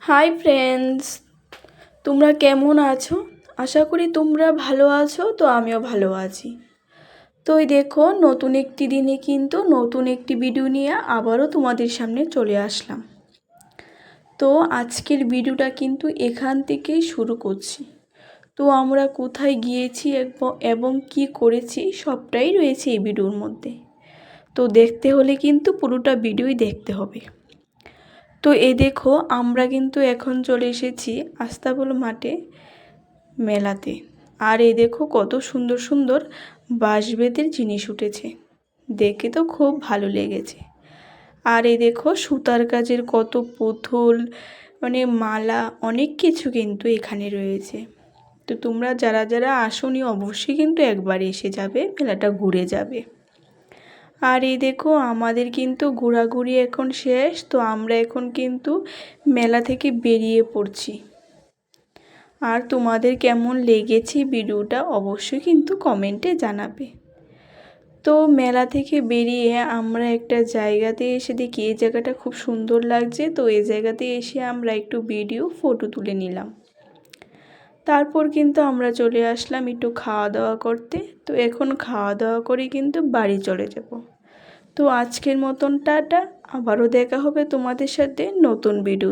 Hi friends, তোমরা কেমন আছো? আশা করি তোমরা ভালো আছো। তো আমিও ভালো আছি। তো এই দেখো, নতুন একটি দিনে কিন্তু নতুন একটি ভিডিও নিয়ে আবারও তোমাদের সামনে চলে আসলাম। তো আজকের ভিডিওটা কিন্তু এখান থেকেই শুরু করছি। তো আমরা কোথায় গিয়েছি এবং কি করেছি সবটাই রয়েছে এই ভিডিওর মধ্যে। তো দেখতে হলে কিন্তু পুরোটা ভিডিওই দেখতে হবে। তো এই দেখো, আমরা কিন্তু এখন চলে এসেছি আস্তাবল মাঠে মেলাতে। আর এই দেখো কত সুন্দর সুন্দর বাঁশ-বেতের জিনিস উঠেছে, দেখে তো খুব ভালো লেগেছে। আর এই দেখো সুতার কাজের কত পুতুল, মালা, অনেক কিছু কিন্তু এখানে রয়েছে। তো তোমরা যারা যারা আসোনি অবশ্যই কিন্তু একবার এসে যাবে, মেলাটা ঘুরে যাবে। আর এই দেখো আমাদের কিন্তু ঘোরাঘুরি এখন শেষ। তো আমরা এখন কিন্তু মেলা থেকে বেরিয়ে পড়ছি। আর তোমাদের কেমন লেগেছে ভিডিওটা অবশ্যই কিন্তু কমেন্টে জানাবে। তো মেলা থেকে বেরিয়ে আমরা একটা জায়গাতে এসে দেখি এই জায়গাটা খুব সুন্দর লাগছে। তো এই জায়গাতে এসে আমরা একটু ভিডিও ফটো তুলে নিলাম। তারপর কিন্তু আমরা চলে আসলাম একটু খাওয়া দাওয়া করতে। তো এখন খাওয়া দাওয়া করে কিন্তু বাড়ি চলে যাব। তো আজকের মতন টাটা, আবারও দেখা হবে তোমাদের সাথে নতুন ভিডিও।